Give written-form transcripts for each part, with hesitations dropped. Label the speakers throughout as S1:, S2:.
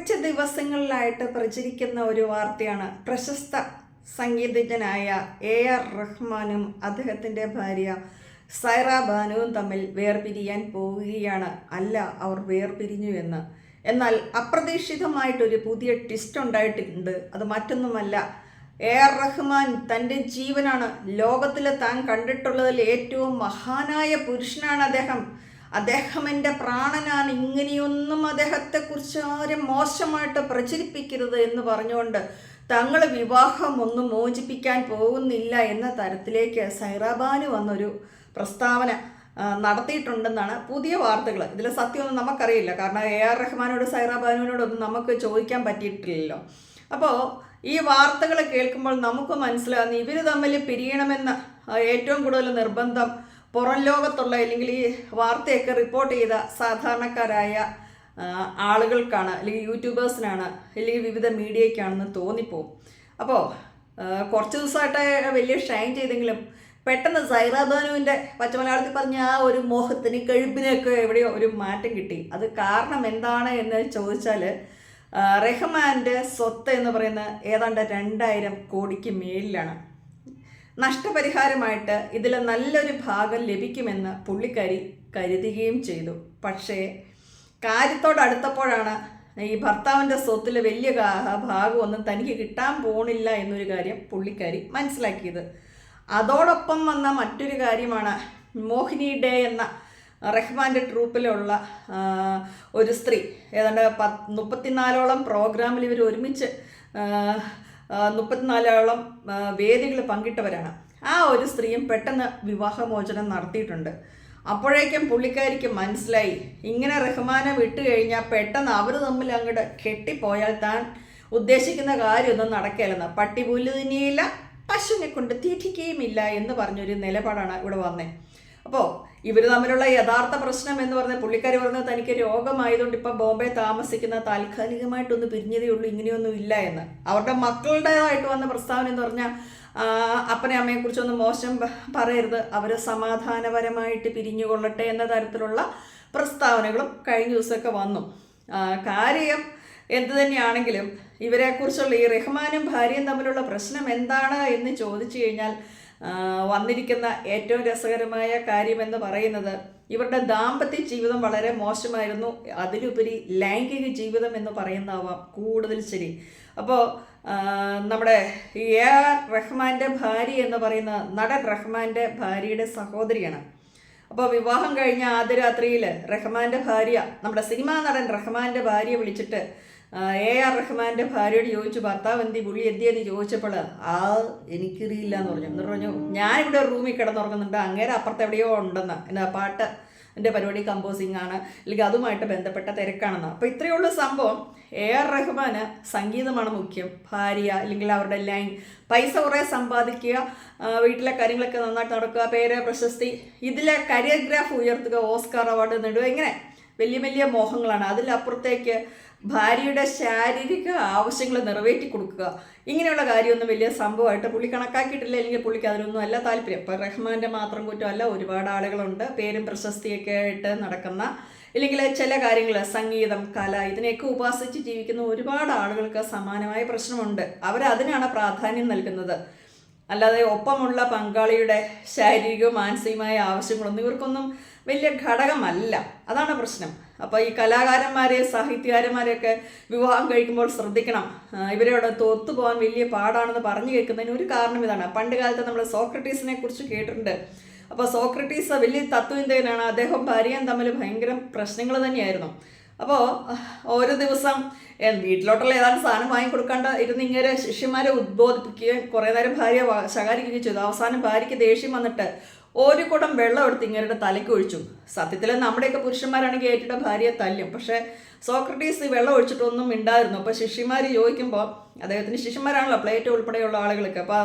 S1: കുറച്ച് ദിവസങ്ങളിലായിട്ട് പ്രചരിക്കുന്ന ഒരു വാർത്തയാണ്. പ്രശസ്ത സംഗീതജ്ഞനായ AR റഹ്മാനും അദ്ദേഹത്തിൻ്റെ ഭാര്യ സൈറ ബാനുവും തമ്മിൽ വേർപിരിയാൻ പോവുകയാണ്. അല്ല, അവർ വേർപിരിഞ്ഞു എന്ന്. എന്നാൽ അപ്രതീക്ഷിതമായിട്ടൊരു പുതിയ ട്വിസ്റ്റ് ഉണ്ടായിട്ടുണ്ട്. അത് മറ്റൊന്നുമല്ല, AR റഹ്മാൻ തൻ്റെ ജീവനാണ്. ലോകത്തിൽ താൻ കണ്ടിട്ടുള്ളതിൽ ഏറ്റവും മഹാനായ പുരുഷനാണ് അദ്ദേഹം എൻ്റെ പ്രാണനാണ്. ഇങ്ങനെയൊന്നും അദ്ദേഹത്തെക്കുറിച്ച് ആരും മോശമായിട്ട് പ്രചരിപ്പിക്കരുത് എന്ന് പറഞ്ഞുകൊണ്ട് തങ്ങൾ വിവാഹം ഒന്നും മോചിപ്പിക്കാൻ പോകുന്നില്ല എന്ന തരത്തിലേക്ക് സൈറ ബാനു വന്നൊരു പ്രസ്താവന നടത്തിയിട്ടുണ്ടെന്നാണ് പുതിയ വാർത്തകൾ. ഇതിലെ സത്യമൊന്നും നമുക്കറിയില്ല, കാരണം AR റഹ്മാനോട് സൈറ ബാനുവിനോടൊന്നും നമുക്ക് ചോദിക്കാൻ പറ്റിയിട്ടില്ലല്ലോ. അപ്പോൾ ഈ വാർത്തകൾ കേൾക്കുമ്പോൾ നമുക്ക് മനസ്സിലാകുന്നു, ഇവർ തമ്മിൽ പിരിയണമെന്ന ഏറ്റവും കൂടുതൽ നിർബന്ധം പുറം ലോകത്തുള്ള അല്ലെങ്കിൽ ഈ വാർത്തയൊക്കെ റിപ്പോർട്ട് ചെയ്ത സാധാരണക്കാരായ ആളുകൾക്കാണ്, അല്ലെങ്കിൽ യൂട്യൂബേഴ്സിനാണ്, അല്ലെങ്കിൽ വിവിധ മീഡിയയ്ക്കാണെന്ന് തോന്നിപ്പോവും. അപ്പോൾ കുറച്ച് ദിവസമായിട്ട് വലിയ ഷൈൻ ചെയ്തെങ്കിലും പെട്ടെന്ന് സൈറ ബാനുവിൻ്റെ പച്ചമലയാളത്തിൽ പറഞ്ഞ ആ ഒരു മോഹത്തിന് കഴുപ്പിനൊക്കെ എവിടെയോ ഒരു മാറ്റം കിട്ടി. അത് കാരണം എന്താണ് എന്ന് ചോദിച്ചാൽ, റഹ്മാൻ്റെ സ്വത്ത് എന്ന് പറയുന്നത് ഏതാണ്ട് 2000 കോടിക്ക് മേലിലാണ്. നഷ്ടപരിഹാരമായിട്ട് ഇതിൽ നല്ലൊരു ഭാഗം ലഭിക്കുമെന്ന് പുള്ളിക്കാരി കരുതുകയും ചെയ്തു. പക്ഷേ കാര്യത്തോടടുത്തപ്പോഴാണ് ഈ ഭർത്താവിൻ്റെ സ്വത്തിൽ വലിയ ഭാഗമൊന്നും തനിക്ക് കിട്ടാൻ പോണില്ല എന്നൊരു കാര്യം പുള്ളിക്കാരി മനസ്സിലാക്കിയത്. അതോടൊപ്പം വന്ന മറ്റൊരു കാര്യമാണ്, മോഹിനി ഡേ എന്ന റഹ്മാൻ്റെ ട്രൂപ്പിലുള്ള ഒരു സ്ത്രീ, ഏതാണ്ട് 34ഓളം പ്രോഗ്രാമിൽ ഇവർ ഒരുമിച്ച് 34ഓളം വേദികൾ പങ്കിട്ടവരാണ്. ആ ഒരു സ്ത്രീയും പെട്ടെന്ന് വിവാഹമോചനം നടത്തിയിട്ടുണ്ട്. അപ്പോഴേക്കും പുള്ളിക്കാരിക്ക് മനസ്സിലായി, ഇങ്ങനെ റഹ്മാനെ വിട്ടു കഴിഞ്ഞാൽ പെട്ടെന്ന് അവർ തമ്മിൽ അങ്ങോട്ട് കെട്ടിപ്പോയാൽ താൻ ഉദ്ദേശിക്കുന്ന കാര്യമൊന്നും നടക്കില്ലെന്ന്. പട്ടി പുല്ല് തിന്നിയില്ല, പശുവിനെ കൊണ്ട് തീറ്റിക്കുകയുമില്ല എന്ന് പറഞ്ഞൊരു നിലപാടാണ് ഇവിടെ വന്നത്. അപ്പോൾ ഇവർ തമ്മിലുള്ള യഥാർത്ഥ പ്രശ്നം എന്ന് പറഞ്ഞാൽ, പുള്ളിക്കാരി പറഞ്ഞത് തനിക്ക് രോഗമായതുകൊണ്ട് ഇപ്പം ബോംബെ താമസിക്കുന്ന താൽക്കാലികമായിട്ടൊന്ന് പിരിഞ്ഞതേ ഉള്ളൂ, ഇങ്ങനെയൊന്നും ഇല്ല എന്ന്. അവരുടെ മക്കളുടേതായിട്ട് വന്ന പ്രസ്താവന എന്ന് പറഞ്ഞാൽ, അപ്പനെ അമ്മയെക്കുറിച്ചൊന്നും മോശം പറയരുത്, അവർ സമാധാനപരമായിട്ട് പിരിഞ്ഞുകൊള്ളട്ടെ എന്ന തരത്തിലുള്ള പ്രസ്താവനകളും കഴിഞ്ഞ ദിവസമൊക്കെ വന്നു. കാര്യം എന്തു തന്നെയാണെങ്കിലും ഇവരെക്കുറിച്ചുള്ള ഈ റഹ്മാനും ഭാര്യയും തമ്മിലുള്ള പ്രശ്നം എന്താണ് എന്ന് ചോദിച്ചു കഴിഞ്ഞാൽ, വന്നിരിക്കുന്ന ഏറ്റവും രസകരമായ കാര്യമെന്ന് പറയുന്നത്, ഇവരുടെ ദാമ്പത്യ ജീവിതം വളരെ മോശമായിരുന്നു. അതിലുപരി ലൈംഗിക ജീവിതം എന്ന് പറയുന്നതാവാം കൂടുതൽ ശരി. അപ്പോൾ നമ്മുടെ AR റഹ്മാൻ്റെ ഭാര്യ എന്ന് പറയുന്ന നടൻ റഹ്മാൻ്റെ ഭാര്യയുടെ സഹോദരിയാണ്. അപ്പോൾ വിവാഹം കഴിഞ്ഞ ആദ്യ രാത്രിയിൽ റഹ്മാൻ്റെ ഭാര്യ, നമ്മുടെ സിനിമാ നടൻ റഹ്മാൻ്റെ ഭാര്യ വിളിച്ചിട്ട് AR റഹ്മാൻ്റെ ഭാര്യയോട് ചോദിച്ചു, ഭർത്താവ് പുള്ളി എന്തിയെന്ന് ചോദിച്ചപ്പോൾ, എനിക്കറിയില്ല എന്ന് പറഞ്ഞു. എന്നിട്ട് പറഞ്ഞു, ഞാനിവിടെ റൂമിൽ കിടന്നുറങ്ങുന്നുണ്ട്, അങ്ങേരെ അപ്പുറത്ത് എവിടെയോ ഉണ്ടെന്ന്, എന്താ പാട്ട് എൻ്റെ പരിപാടി കമ്പോസിങ് ആണ്, അല്ലെങ്കിൽ അതുമായിട്ട് ബന്ധപ്പെട്ട തിരക്കാണെന്ന്. അപ്പോൾ ഇത്രയേ ഉള്ളൂ സംഭവം. AR റഹ്മാന് സംഗീതമാണ് മുഖ്യം, ഭാര്യ അല്ലെങ്കിൽ അവരുടെ ലൈൻ, പൈസ കുറേ സമ്പാദിക്കുക, വീട്ടിലെ കാര്യങ്ങളൊക്കെ നന്നായിട്ട് നടക്കുക, പേര് പ്രശസ്തി, ഇതിലെ കരിയർഗ്രാഫ് ഉയർത്തുക, ഓസ്കാർ അവാർഡ് നേടുക, ഇങ്ങനെ വലിയ വലിയ മോഹങ്ങളാണ്. അതിലപ്പുറത്തേക്ക് ഭാര്യയുടെ ശാരീരിക ആവശ്യങ്ങൾ നിറവേറ്റി കൊടുക്കുക, ഇങ്ങനെയുള്ള കാര്യമൊന്നും വലിയ സംഭവമായിട്ട് പുള്ളി കണക്കാക്കിയിട്ടില്ല, അല്ലെങ്കിൽ പുള്ളിക്ക് അതിനൊന്നും അല്ല താല്പര്യം. ഇപ്പം റഹ്മാൻ്റെ മാത്രം കുറ്റമല്ല, ഒരുപാട് ആളുകളുണ്ട് പേരും പ്രശസ്തിയൊക്കെ ആയിട്ട് നടക്കുന്ന, ഇല്ലെങ്കിൽ ചില കാര്യങ്ങൾ, സംഗീതം, കല, ഇതിനെയൊക്കെ ഉപാസിച്ച് ജീവിക്കുന്ന ഒരുപാട് ആളുകൾക്ക് സമാനമായ പ്രശ്നമുണ്ട്. അവരതിനാണ് പ്രാധാന്യം നൽകുന്നത്, അല്ലാതെ ഒപ്പമുള്ള പങ്കാളിയുടെ ശാരീരികവും മാനസികമായ ആവശ്യങ്ങളൊന്നും ഇവർക്കൊന്നും വലിയ ഘടകമല്ല. അതാണ് പ്രശ്നം. അപ്പോൾ ഈ കലാകാരന്മാരെയും സാഹിത്യകാരന്മാരെയൊക്കെ വിവാഹം കഴിക്കുമ്പോൾ ശ്രദ്ധിക്കണം, ഇവരോട് ഒത്തുപോകാൻ വലിയ പാടാണെന്ന് പറഞ്ഞു കേൾക്കുന്നതിന് ഒരു കാരണം ഇതാണ്. പണ്ട് കാലത്ത് നമ്മൾ സോക്രട്ടീസിനെ കുറിച്ച് കേട്ടിട്ടുണ്ട്. അപ്പോൾ സോക്രട്ടീസ് വലിയ തത്വചിന്തകനാണ്, അദ്ദേഹം ഭാര്യയും തമ്മിൽ ഭയങ്കര പ്രശ്നങ്ങൾ തന്നെയായിരുന്നു. അപ്പോൾ ഒരു ദിവസം വീട്ടിലോട്ടുള്ള ഏതാണ്ട് സാധനം വാങ്ങിക്കൊടുക്കാണ്ട് ഇരുന്ന് ഇങ്ങനെ ശിഷ്യന്മാരെ ഉദ്ബോധിപ്പിക്കുകയും കുറേ നേരം ഭാര്യ ശകാരിക്കുകയും ചെയ്തു. അവസാനം ഭാര്യയ്ക്ക് ദേഷ്യം വന്നിട്ട് ഒരു കുടം വെള്ളം എടുത്ത് ഇങ്ങരുടെ തലയ്ക്ക് ഒഴിച്ചു. സത്യത്തിൽ നമ്മുടെയൊക്കെ പുരുഷന്മാരാണെങ്കിൽ ഏറ്റിട്ട് ഭാര്യയെ തല്ലും, പക്ഷേ സോക്രട്ടീസ് വെള്ളം ഒഴിച്ചിട്ടൊന്നും ഉണ്ടായിരുന്നു. അപ്പോൾ ശിഷ്യന്മാർ ചോദിക്കുമ്പോൾ, അദ്ദേഹത്തിന് ശിഷ്യന്മാരാണല്ലോ പ്ലേറ്റ് ഉൾപ്പെടെയുള്ള ആളുകൾക്ക്, അപ്പോൾ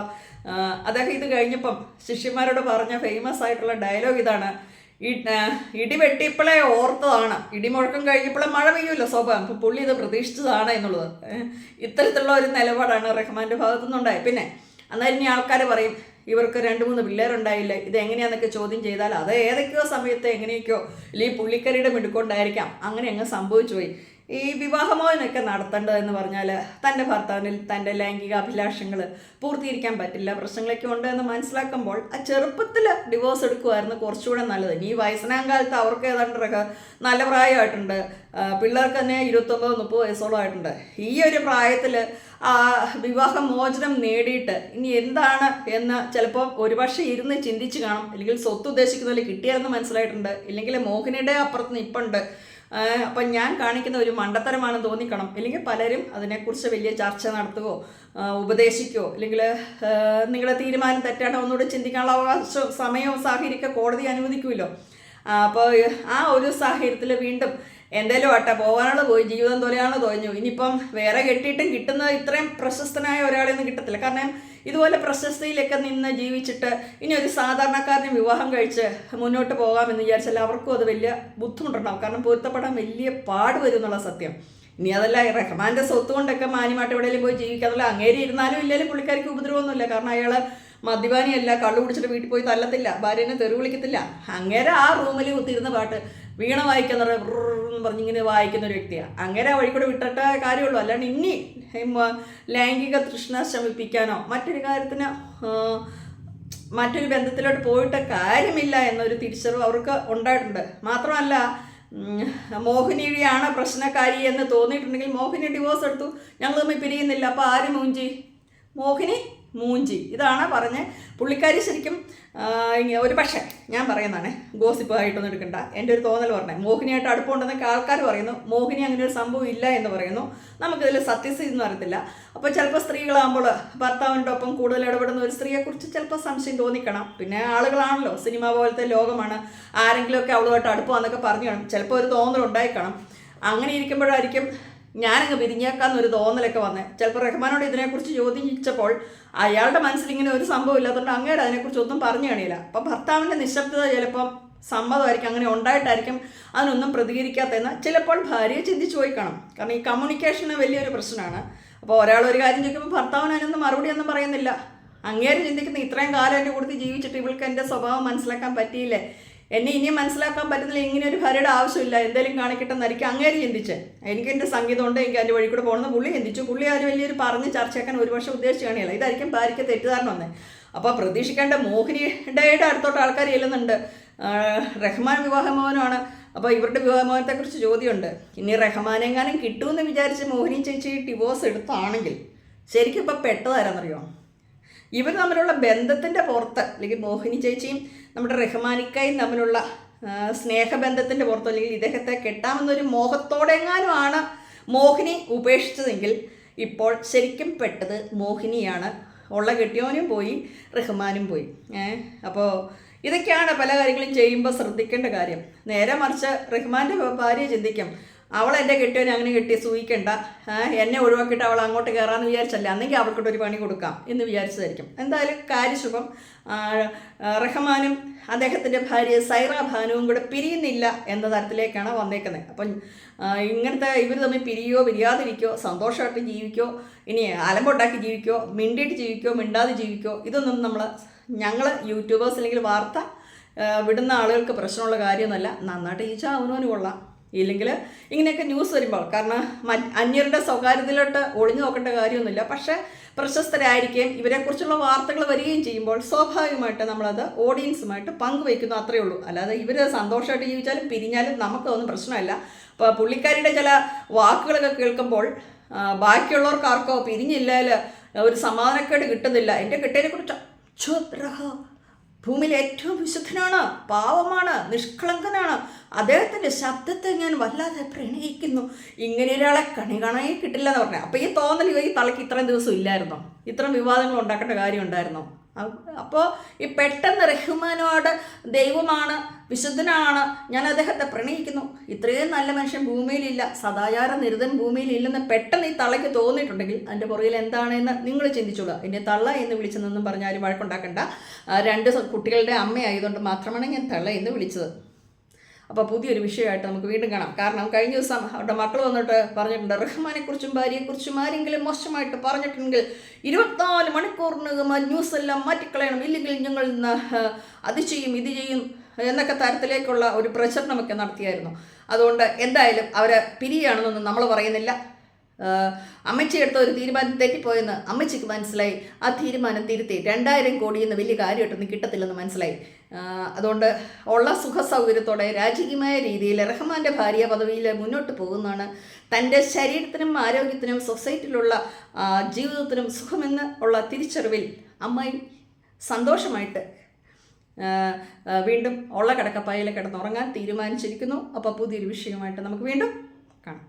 S1: അദ്ദേഹം ഇത് കഴിഞ്ഞപ്പം ശിഷ്യന്മാരോട് പറഞ്ഞ ഫേമസ് ആയിട്ടുള്ള ഡയലോഗ് ഇതാണ്, ഇടിവെട്ടിയപ്പോഴേ ഓർത്തതാണ്, ഇടിമുഴക്കം കഴിഞ്ഞപ്പോഴേ മഴ പെയ്യുമല്ലോ സ്വാഭാവികം, അപ്പോൾ പുള്ളി ഇത് പ്രതീക്ഷിച്ചതാണ് എന്നുള്ളത്. ഇത്തരത്തിലുള്ള ഒരു നിലപാടാണ് റഹ്മാൻ്റെ ഭാഗത്തുനിന്നുണ്ടായത്. പിന്നെ അന്നേരം ഇനി ആൾക്കാർ പറയും, ഇവർക്ക് 2-3 പിള്ളേരുണ്ടായില്ലേ, ഇത് എങ്ങനെയാണെന്നൊക്കെ ചോദ്യം ചെയ്താൽ, അത് ഏതൊക്കെയോ സമയത്ത് എങ്ങനെയൊക്കെയോ, അല്ലെങ്കിൽ പുള്ളിക്കറിയുടെ മിടുക്കൊണ്ടായിരിക്കാം അങ്ങനെ അങ്ങ് സംഭവിച്ചു പോയി. ഈ വിവാഹമോചനമൊക്കെ നടത്തേണ്ടതെന്ന് പറഞ്ഞാൽ തൻ്റെ ഭർത്താവിന് തൻ്റെ ലൈംഗിക അഭിലാഷങ്ങൾ പൂർത്തീകരിക്കാൻ പറ്റില്ല, പ്രശ്നങ്ങളൊക്കെ ഉണ്ട് എന്ന് മനസ്സിലാക്കുമ്പോൾ ആ ചെറുപ്പത്തിൽ ഡിവോഴ്സ് എടുക്കുമായിരുന്നു കുറച്ചുകൂടെ നല്ലത്. ഈ വയസ്സനാം കാലത്ത് അവർക്ക് ഏതാണ്ട് നല്ല പ്രായമായിട്ടുണ്ട്, പിള്ളേർക്ക് തന്നെ 29-30 വയസ്സോളം ആയിട്ടുണ്ട്. ഈ ഒരു പ്രായത്തിൽ വിവാഹമോചനം നേടിയിട്ട് ഇനി എന്താണ് എന്ന് ചിലപ്പോൾ ഒരുപക്ഷെ ഇരുന്ന് ചിന്തിച്ച് കാണും, അല്ലെങ്കിൽ സ്വത്ത് ഉദ്ദേശിക്കുന്നതിൽ കിട്ടിയാലെന്ന് മനസ്സിലായിട്ടുണ്ട്, ഇല്ലെങ്കിൽ മോഹിനിയുടെ അപ്പുറത്ത് നിൽപ്പുണ്ട്. അപ്പം ഞാൻ കാണിക്കുന്ന ഒരു മണ്ടത്തരമാണെന്ന് തോന്നിക്കണം. അല്ലെങ്കിൽ പലരും അതിനെക്കുറിച്ച് വലിയ ചർച്ച നടത്തുകയോ ഉപദേശിക്കുകയോ അല്ലെങ്കിൽ നിങ്ങളുടെ തീരുമാനം തെറ്റാണോ ഒന്നുകൂടെ ചിന്തിക്കാനുള്ള അവകാശം സമയവും സാഹചര്യമൊക്കെ കോടതി അനുവദിക്കുമല്ലോ. അപ്പോൾ ആ ഒരു സാഹചര്യത്തിൽ വീണ്ടും എന്തേലും ആട്ടെ പോകാനുള്ള പോയി, ജീവിതം തൊലയാണോ തോന്നി, ഇനിയിപ്പം വേറെ കെട്ടിയിട്ടും കിട്ടുന്നത് ഇത്രയും പ്രശസ്തനായ ഒരാളെയൊന്നും കിട്ടത്തില്ല. കാരണം ഇതുപോലെ പ്രശസ്തിയിലൊക്കെ നിന്ന് ജീവിച്ചിട്ട് ഇനി ഒരു സാധാരണക്കാരനെ വിവാഹം കഴിച്ച് മുന്നോട്ട് പോകാമെന്ന് വിചാരിച്ചാൽ അവർക്കും അത് വലിയ ബുദ്ധിമുട്ടുണ്ടാവും. കാരണം പൊരുത്തപ്പെടാൻ വലിയ പാട് വരും എന്നുള്ള സത്യം. ഇനി അതല്ല റഹ്മാൻ്റെ സ്വത്ത് കൊണ്ടൊക്കെ മാന്യമായിട്ട് എവിടെയെങ്കിലും പോയി ജീവിക്കാന്നുള്ള അങ്ങേരി ഇരുന്നാലും ഇല്ലെങ്കിലും പുള്ളിക്കാർക്ക് ഉപദ്രവമൊന്നുമില്ല. കാരണം അയാൾ മദ്യപാനിയല്ല, കള്ളു കുടിച്ചിട്ട് വീട്ടിൽ പോയി തല്ലത്തില്ല, ഭാര്യനെ തെറി വിളിക്കത്തില്ല. അങ്ങേരെ ആ റൂമിൽ കുത്തിയിരുന്ന പാട്ട് വീണ വായിക്കുന്ന പറഞ്ഞിങ്ങനെ വായിക്കുന്ന ഒരു വ്യക്തിയാണ്. അങ്ങനെ വഴി കൂടെ വിട്ടിട്ട കാര്യമുള്ളൂ. അല്ലാണ്ട് ഇനി ലൈംഗിക തൃഷ്ണ ശമിപ്പിക്കാനോ മറ്റൊരു കാര്യത്തിന് മറ്റൊരു ബന്ധത്തിലോട്ട് പോയിട്ട് കാര്യമില്ല എന്നൊരു തിരിച്ചറിവ് അവർക്ക് ഉണ്ടായിട്ടുണ്ട്. മാത്രമല്ല മോഹിനിയാണ് പ്രശ്നക്കാരി എന്ന് തോന്നിയിട്ടുണ്ടെങ്കിൽ മോഹിനി ഡിവോഴ്സ് എടുത്തു, ഞങ്ങൾ തമ്മിൽ പിരിയുന്നില്ല, അപ്പോൾ ആര് മൂഞ്ചി? മോഹിനി മൂഞ്ചി. ഇതാണ് പറഞ്ഞ് പുള്ളിക്കാരി ശരിക്കും ഒരു പക്ഷേ ഞാൻ പറയുന്നതാണ്, ഗോസിപ്പായിട്ടൊന്നും എടുക്കണ്ട, എൻ്റെ ഒരു തോന്നൽ പറഞ്ഞേ. മോഹിനിയായിട്ട് അടുപ്പമുണ്ടെന്നൊക്കെ ആൾക്കാർ പറയുന്നു, മോഹിനി അങ്ങനെ ഒരു സംഭവം ഇല്ല എന്ന് പറയുന്നു. നമുക്കിതിൽ സത്യസ്ഥിതി എന്ന് അറിയത്തില്ല. അപ്പോൾ ചിലപ്പോൾ സ്ത്രീകളാകുമ്പോൾ ഭർത്താവിൻ്റെ ഒപ്പം കൂടുതൽ ഇടപെടുന്ന ഒരു സ്ത്രീയെക്കുറിച്ച് ചിലപ്പോൾ സംശയം തോന്നിക്കണം. പിന്നെ ആളുകളാണല്ലോ, സിനിമ പോലത്തെ ലോകമാണ്, ആരെങ്കിലുമൊക്കെ അവളുമായിട്ട് അടുപ്പമാണെന്നൊക്കെ പറഞ്ഞു കാണും, ചിലപ്പോൾ ഒരു തോന്നൽ ഉണ്ടായിക്കണം. അങ്ങനെ ഇരിക്കുമ്പോഴായിരിക്കും ഞാനങ്ങ് പിരിഞ്ഞേക്കാന്നൊരു തോന്നലൊക്കെ വന്നേ. ചിലപ്പോൾ റഹ്മാനോട് ഇതിനെക്കുറിച്ച് ചോദിച്ചപ്പോൾ അയാളുടെ മനസ്സിലിങ്ങനെ ഒരു സംഭവം ഇല്ലാത്തതുകൊണ്ട് അങ്ങേരെ അതിനെക്കുറിച്ച് ഒന്നും പറഞ്ഞു കാണിയില്ല. അപ്പം ഭർത്താവിൻ്റെ നിശബ്ദത ചിലപ്പം സമ്മതമായിരിക്കും, അങ്ങനെ ഉണ്ടായിട്ടായിരിക്കും അതിനൊന്നും പ്രതികരിക്കാത്തതെന്ന് ചിലപ്പോൾ ഭാര്യയെ ചിന്തിച്ച് പോയി കാണും. കാരണം ഈ കമ്മ്യൂണിക്കേഷന് വലിയൊരു പ്രശ്നമാണ്. അപ്പോൾ ഒരാൾ ഒരു കാര്യം ചോദിക്കുമ്പോൾ ഭർത്താവിന് അതിനൊന്നും മറുപടി ഒന്നും പറയുന്നില്ല. അങ്ങേര് ചിന്തിക്കുന്ന ഇത്രയും കാലം എൻ്റെ കൂടുതൽ ജീവിച്ചിട്ട് ഇവൾക്ക് എൻ്റെ സ്വഭാവം മനസ്സിലാക്കാൻ പറ്റിയില്ലേ, എന്നെ ഇനിയും മനസ്സിലാക്കാൻ പറ്റുന്നില്ല, ഇങ്ങനെ ഒരു ഭാര്യയുടെ ആവശ്യമില്ല, എന്തെങ്കിലും കാണിക്കട്ടെന്നായിരിക്കും അങ്ങേര് ചിന്തിച്ച്. എനിക്ക് എൻ്റെ സംഗീതം ഉണ്ട്, എനിക്ക് അതിൻ്റെ വഴി കൂടെ പോകണമെന്ന് പുള്ളി ചിന്തിച്ചു. പുള്ളി അതിന് വലിയൊരു പറഞ്ഞ് ചർച്ചയാക്കാൻ ഒരു വർഷം ഉദ്ദേശിച്ച് കാണിയല്ല. ഇതായിരിക്കും ഭാര്യയ്ക്ക് തെറ്റിദ്ധാരണ വന്നത്. അപ്പോൾ പ്രതീക്ഷിക്കേണ്ട മോഹിനിയുടെ അടുത്തോട്ട് ആൾക്കാർ ചെല്ലുന്നുണ്ട്. റഹ്മാൻ വിവാഹമോഹനമാണ്. അപ്പോൾ ഇവരുടെ വിവാഹമോഹനത്തെക്കുറിച്ച് ചോദ്യമുണ്ട്. ഇനി റഹ്മാനെങ്ങാനും കിട്ടുമെന്ന് വിചാരിച്ച് മോഹിനി ചേച്ചി ഡിവോഴ്സ് എടുത്താണെങ്കിൽ ശരിക്കും ഇപ്പോൾ പെട്ടതാരെന്നറിയോ? ഇവർ തമ്മിലുള്ള ബന്ധത്തിൻ്റെ പുറത്ത്, അല്ലെങ്കിൽ മോഹിനി ചേച്ചിയും നമ്മുടെ റഹ്മാനിക്കയും തമ്മിലുള്ള സ്നേഹബന്ധത്തിൻ്റെ പുറത്ത്, അല്ലെങ്കിൽ ഇദ്ദേഹത്തെ കെട്ടാമെന്നൊരു മോഹത്തോടെങ്ങാനും ആണ് മോഹിനി ഉപേക്ഷിച്ചതെങ്കിൽ ഇപ്പോൾ ശരിക്കും പെട്ടത് മോഹിനിയാണ്. ഉള്ള കെട്ടിയോനും പോയി, റഹ്മാനും പോയി. അപ്പോൾ ഇതൊക്കെയാണ് പല കാര്യങ്ങളും ചെയ്യുമ്പോൾ ശ്രദ്ധിക്കേണ്ട കാര്യം. നേരെ മറിച്ച് റഹ്മാൻ്റെ ഭാര്യ ചിന്തിക്കും, അവൾ എൻ്റെ കെട്ടിയവനെ അങ്ങനെ കെട്ടി സൂഹിക്കണ്ട, എന്നെ ഒഴിവാക്കിയിട്ട് അവൾ അങ്ങോട്ട് കയറാമെന്ന് വിചാരിച്ചല്ല, അന്നെങ്കിൽ അവൾക്കിട്ടൊരു പണി കൊടുക്കാം എന്ന് വിചാരിച്ചതായിരിക്കും. എന്തായാലും കാര്യശുഭം. റഹ്മാനും അദ്ദേഹത്തിൻ്റെ ഭാര്യ സൈറ ഭാനുവും കൂടെ പിരിയുന്നില്ല എന്ന തരത്തിലേക്കാണ് വന്നേക്കുന്നത്. അപ്പം ഇങ്ങനത്തെ ഇവർ തമ്മിൽ പിരിയോ പിരിയാതിരിക്കോ, സന്തോഷമായിട്ട് ജീവിക്കോ, ഇനി അലമ്പുണ്ടാക്കി ജീവിക്കോ, മിണ്ടിയിട്ട് ജീവിക്കോ, മിണ്ടാതെ ജീവിക്കോ, ഇതൊന്നും ഞങ്ങൾ യൂട്യൂബേഴ്സ് അല്ലെങ്കിൽ വാർത്ത വിടുന്ന ആളുകൾക്ക് പ്രശ്നമുള്ള കാര്യമൊന്നുമല്ല. നന്നായിട്ട് ജീവിച്ചാൽ അവനവന് കൊള്ളാം. ഇല്ലെങ്കിൽ ഇങ്ങനെയൊക്കെ ന്യൂസ് വരുമ്പോൾ, കാരണം അന്യരുടെ സ്വകാര്യതയിലോട്ട് ഒളിഞ്ഞു നോക്കേണ്ട കാര്യമൊന്നുമില്ല. പക്ഷേ പ്രശസ്തരായിരിക്കുകയും ഇവരെക്കുറിച്ചുള്ള വാർത്തകൾ വരികയും ചെയ്യുമ്പോൾ സ്വാഭാവികമായിട്ട് നമ്മളത് ഓഡിയൻസുമായിട്ട് പങ്കുവയ്ക്കുന്നു, അത്രയേ ഉള്ളൂ. അല്ലാതെ ഇവർ സന്തോഷമായിട്ട് ജീവിച്ചാലും പിരിഞ്ഞാലും നമുക്കൊന്നും പ്രശ്നമില്ല. അപ്പോൾ പുള്ളിക്കാരിയുടെ ചില വാക്കുകളൊക്കെ കേൾക്കുമ്പോൾ ബാക്കിയുള്ളവർക്ക് ആർക്കോ പിരിഞ്ഞില്ലാൽ ഒരു സമാധാനക്കേട് കിട്ടുന്നില്ല. എൻ്റെ കെട്ടിയതിനെ കുറിച്ച് ഭൂമിയിൽ ഏറ്റവും വിശുദ്ധനാണ്, പാവമാണ്, നിഷ്കളങ്കനാണ്, അദ്ദേഹത്തിൻ്റെ ശബ്ദത്തെ ഞാൻ വല്ലാതെ പ്രണയിക്കുന്നു, ഇങ്ങനെ ഒരാളെ കണി കാണാൻ കിട്ടില്ല എന്ന് പറഞ്ഞാൽ. അപ്പോൾ ഈ തോന്നൽ ഈ തലയ്ക്ക് ഇത്രയും ദിവസം ഇല്ലായിരുന്നോ? ഇത്രയും വിവാദങ്ങൾ ഉണ്ടാക്കേണ്ട കാര്യം ഉണ്ടായിരുന്നോ? അപ്പോൾ ഈ പെട്ടെന്ന് റഹ്മാനോട് ദൈവമാണ്, വിശുദ്ധനാണ്, ഞാൻ അദ്ദേഹത്തെ പ്രണയിക്കുന്നു, ഇത്രയും നല്ല മനുഷ്യൻ ഭൂമിയിലില്ല, സദാചാര നിരതൻ ഭൂമിയിലില്ലെന്ന് പെട്ടെന്ന് ഈ തള്ളയ്ക്ക് തോന്നിയിട്ടുണ്ടെങ്കിൽ അതിൻ്റെ പുറകിൽ എന്താണെന്ന് നിങ്ങൾ ചിന്തിച്ചോളൂ. എന്നെ തള്ള എന്ന് വിളിച്ചെന്നൊന്നും പറഞ്ഞാലും വഴക്കുണ്ടാക്കണ്ട. 2 കുട്ടികളുടെ അമ്മയായതുകൊണ്ട് മാത്രമാണ് ഞാൻ തള്ള എന്ന് വിളിച്ചത്. അപ്പോൾ പുതിയൊരു വിഷയമായിട്ട് നമുക്ക് വീണ്ടും കാണാം. കാരണം കഴിഞ്ഞ ദിവസം അവരുടെ മക്കൾ വന്നിട്ട് പറഞ്ഞിട്ടുണ്ട്, റഹ്മാനെക്കുറിച്ചും ഭാര്യയെക്കുറിച്ചും ആരെങ്കിലും മോശമായിട്ട് പറഞ്ഞിട്ടുണ്ടെങ്കിൽ 24 മണിക്കൂറിനകം ന്യൂസ് എല്ലാം മാറ്റിക്കളയണം, ഇല്ലെങ്കിൽ ഞങ്ങൾ അത് ചെയ്യും ഇത് ചെയ്യും എന്നൊക്കെ തരത്തിലേക്കുള്ള ഒരു പ്രചരണമൊക്കെ നടത്തിയായിരുന്നു. അതുകൊണ്ട് എന്തായാലും അവർ പിരിയുകയാണെന്നൊന്നും നമ്മൾ പറയുന്നില്ല. അമ്മച്ചി എടുത്ത ഒരു തീരുമാനം തെറ്റിപ്പോയെന്ന് അമ്മച്ചിക്ക് മനസ്സിലായി. ആ തീരുമാനം തിരുത്തി 2000 കോടിയെന്ന് വലിയ കാര്യമായിട്ടൊന്നും കിട്ടത്തില്ലെന്ന് മനസ്സിലായി. അതുകൊണ്ട് ഉള്ള സുഖ സൗകര്യത്തോടെ രാജകീയമായ രീതിയിൽ റഹ്മാൻ്റെ ഭാര്യ പദവിയിൽ മുന്നോട്ട് പോകുന്നതാണ് തൻ്റെ ശരീരത്തിനും ആരോഗ്യത്തിനും സൊസൈറ്റിയിലുള്ള ജീവിതത്തിനും സുഖമെന്ന് ഉള്ള തിരിച്ചറിവിൽ അമ്മയും സന്തോഷമായിട്ട് വീണ്ടും ഉള്ള കിടക്കപ്പായയിൽ കിടന്നുറങ്ങാൻ തീരുമാനിച്ചിരിക്കുന്നു. അപ്പോൾ പുതിയൊരു വിഷയമായിട്ട് നമുക്ക് വീണ്ടും കാണാം.